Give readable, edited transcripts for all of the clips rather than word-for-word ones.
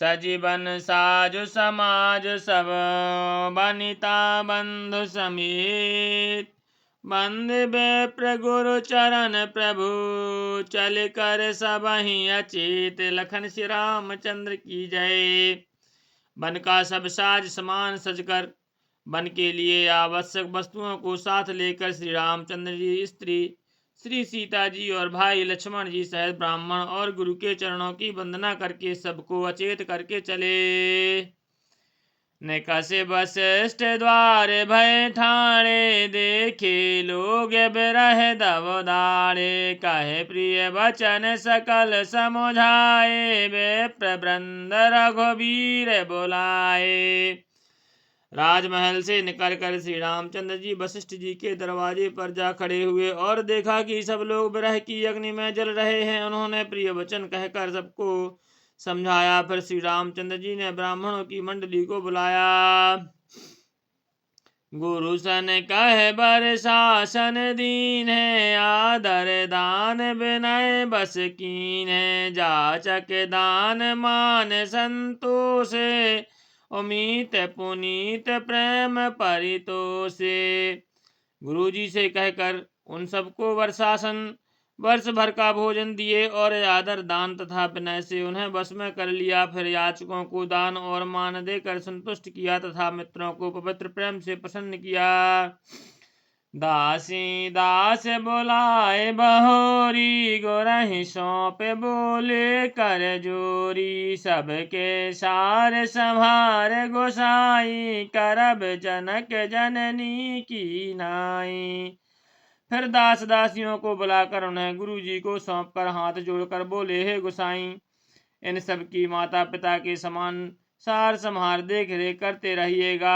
सजीवन साजु समाज सब बनिता बंधु समेत। बंदे विप्र गुरु चरण प्रभु चल कर सबहि अचेत। लखन श्री रामचंद्र की जय। वन का सब साज समान सजकर वन के लिए आवश्यक वस्तुओं को साथ लेकर श्री रामचंद्र जी, स्त्री श्री सीता जी और भाई लक्ष्मण जी सहित ब्राह्मण और गुरु के चरणों की वंदना करके सबको अचेत करके चले। निकसे वशिष्ठ द्वार भय ठाणे देखे लोग बिरह दवदारे। कहे प्रिय वचन सकल समुझाए विप्र वृंद रघुवीर बुलाए। राजमहल से निकलकर श्री रामचंद्र जी वशिष्ठ जी के दरवाजे पर जा खड़े हुए और देखा कि सब लोग विरह की अग्नि में जल रहे हैं। उन्होंने प्रिय वचन कहकर सबको समझाया। फिर श्री रामचंद्र जी ने ब्राह्मणों की मंडली को बुलाया। गुरु सन कह बर शासन दीन है। आदर दान विनय बस कीन है। जाचक दान मान संतोष। उमीत पुनीत प्रेम परितोषे। गुरु जी से कहकर उन सबको वर्ष भर का भोजन दिए और आदर दान तथा विनय से उन्हें वश में कर लिया। फिर याचकों को दान और मान देकर संतुष्ट किया तथा मित्रों को पवित्र प्रेम से प्रसन्न किया। दासी दास बुलाए बहोरी गुरहि सौंपे बोले कर जोरी। सबके सार संभार गोसाई करब जनक जननी की नाई। फिर दास दासियों को बुलाकर उन्हें गुरु जी को सौंप कर हाथ जोड़कर बोले, हे गोसाई, इन सब की माता पिता के समान सार संहार देख रेख करते रहिएगा।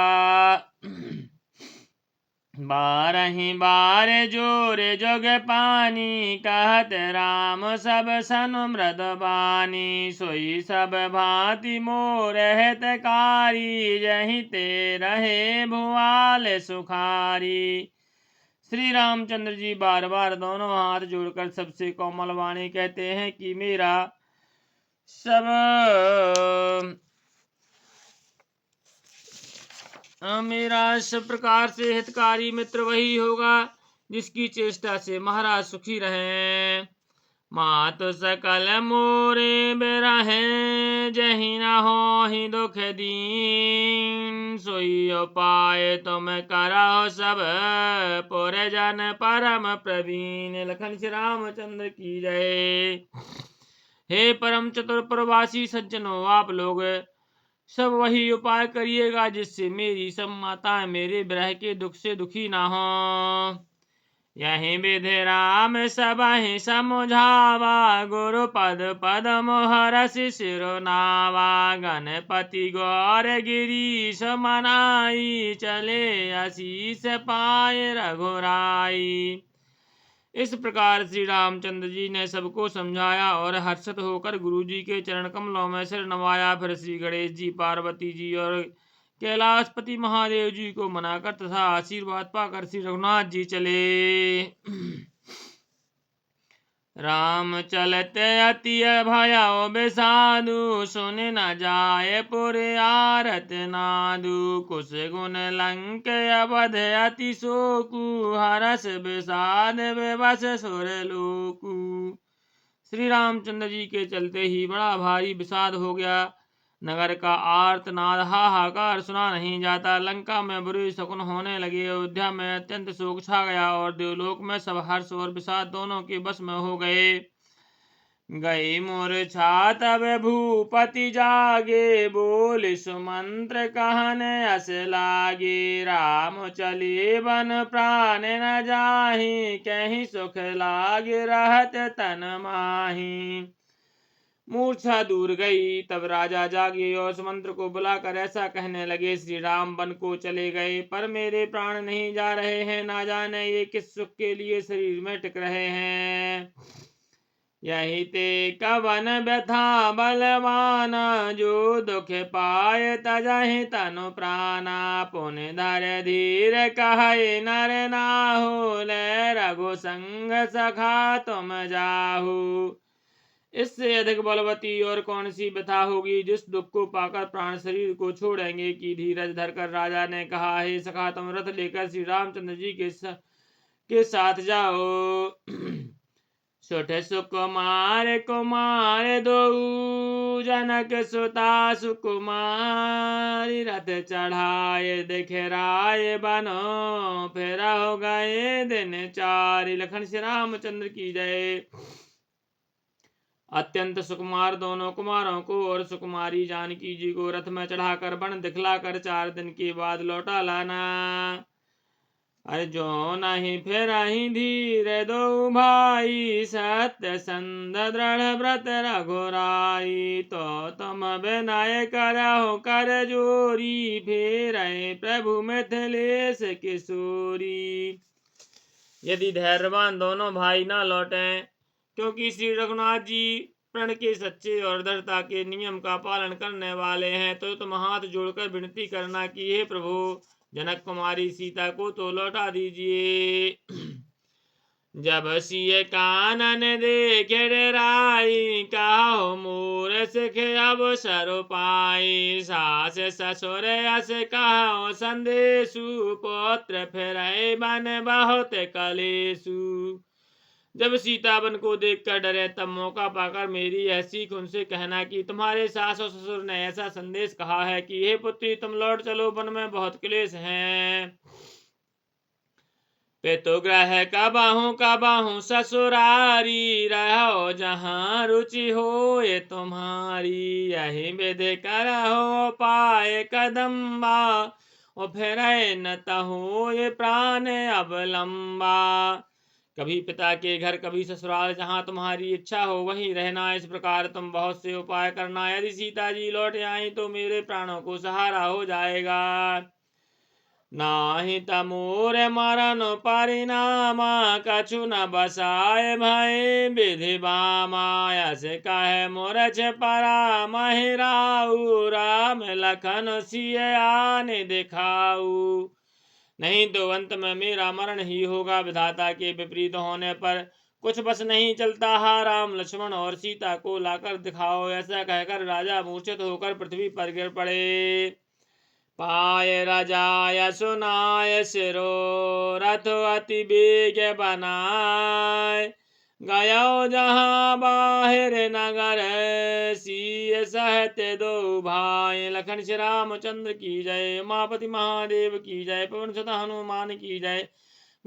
बारही बार जोरे जोग पानी कहत राम सब सनु मृद बानी। सोई सब भांति मोर हितकारी जहि ते रहे भुआल सुखारी। श्री रामचंद्र जी बार बार दोनों हाथ जोड़कर सबसे कोमल वाणी कहते हैं कि मेरा सब प्रकार से हितकारी मित्र वही होगा जिसकी चेष्टा से महाराज सुखी रहे। मात सकल मोरे बिरहे जहि न होहि दुख दीन। सोई उपाय तुम करहो सब पुरजन परम प्रवीण। लखन श्री रामचंद्र की जय। हे परम चतुर प्रवासी सज्जनों, आप लोग सब वही उपाय करिएगा जिससे मेरी सब माताएं मेरे विरह के दुख से दुखी ना हो। यही विधि राम सबहि समुझावा। गुरु पद पद मोहरस सिरोनावा। गणपति गौर गिरीश मनाई। चले आशीष पाए रघुराई। इस प्रकार श्री रामचंद्र जी ने सबको समझाया और हर्षित होकर गुरु जी के चरण कमलों में सिर नवाया। फिर श्री गणेश जी, पार्वती जी और कैलाशपति महादेव जी को मनाकर तथा आशीर्वाद पाकर श्री रघुनाथ जी चले। राम चलते अति भयाओ बेसाधु। सुन न जाए पुर आरत नादु। कुश गुण लंक अवध अति शोकु। हरस विषाद विवश सुर लोकु। श्री रामचंद्र जी के चलते ही बड़ा भारी विषाद हो गया। नगर का आर्तनाद हाहाकार सुना नहीं जाता। लंका में बुरे शकुन होने लगे। अयोध्या में अत्यंत शोक छा गया और देवलोक में सब हर्ष और विषाद दोनों के बस में हो गए। गई मूर्छा तब भूपति जागे। बोल सुमंत्र कहन अस लागे। राम चले वन प्राण न जाहि। कहीं सुख लागे रहत तन माही। मूर्छा दूर गई तब राजा जागे और सुमंत्र को बुलाकर ऐसा कहने लगे, श्री राम वन को चले गए पर मेरे प्राण नहीं जा रहे हैं। ना जाने ये किस सुख के लिए शरीर में टिक रहे हैं। यही ते कवन व्यथा बलवाना। जो दुख पाए तजहि तनु प्राणा। पुन धर धीर कहे नर नाहु। ले रघु संग सखा तुम जाहु। इससे अधिक बलवती और कौन सी व्यथा होगी, जिस दुख को पाकर प्राण शरीर को छोड़ेंगे। की धीरज धरकर राजा ने कहा, हे सखा, तुम रथ लेकर श्री रामचंद्र जी के साथ जाओ। छोटे सुकुमार कुमार दो, जनक सुता सुकुमारी, रथ चढ़ाए देखे राय बनो, फेरा हो गए दिन चारि। लखन श्री रामचंद्र की जय। अत्यंत सुकुमार दोनों कुमारों को और सुकुमारी जानकी जी को रथ में चढ़ाकर वन दिखलाकर 4 दिन के बाद लौटा लाना। अरे जो नहीं फिर धीर दो भाई, सत्य संद दृढ़ व्रत रघुराई, तो तुम विनय करहु कर जोरी, फिर प्रभु मिथिलेश किशोरी। यदि धैर्यवान दोनों भाई न लौटे, क्योंकि श्री रघुनाथ जी प्रण के सच्चे और दृढ़ता के नियम का पालन करने वाले हैं, तो तुम हाथ जोड़कर विनती करना कि हे प्रभु, जनक कुमारी सीता को तो लौटा दीजिए। जब सिय कानन देखे डराई, कहो मोर सिख अवसर पाई, सास ससुर अस कहो संदेशु, पुत्र फिरय बन बहुत कलेशु। जब सीता वन को देखकर डरे, तब मौका पाकर मेरी यह सीख उनसे कहना कि तुम्हारे सास और ससुर ने ऐसा संदेश कहा है कि हे पुत्री, तुम लौट चलो, वन में बहुत क्लेश हैं। पितुग्रह कबहु ससुरारी, रहो जहाँ रुचि हो ये तुम्हारी, यही विधि करहो पाए कदम्बा, और फिर न तहो ये प्राण अवलंबा। कभी पिता के घर, कभी ससुराल, जहाँ तुम्हारी इच्छा हो वहीं रहना। इस प्रकार तुम बहुत से उपाय करना। यदि सीता जी लौट आई तो मेरे प्राणों को सहारा हो जाएगा। नाही तमोर मरण परिणामा, कछु न बसाए भय विधि बामा, से कहे मोरछ परा महिराऊ, राम लखन सिय आने दिखाऊ। नहीं तो अंत में मेरा मरण ही होगा। विधाता के विपरीत होने पर कुछ बस नहीं चलता। हा राम, लक्ष्मण और सीता को लाकर दिखाओ। ऐसा कहकर राजा मूर्छित होकर पृथ्वी पर गिर पड़े। पाय राजाय सुनाय सिरो, रथ अति बेग बनाए, गयो जहाँ बाहिर नगर, सिय सहत दो भाई। लखन श्री रामचंद्र की जय। उमापति महादेव की जय। पवन सुत हनुमान की जय।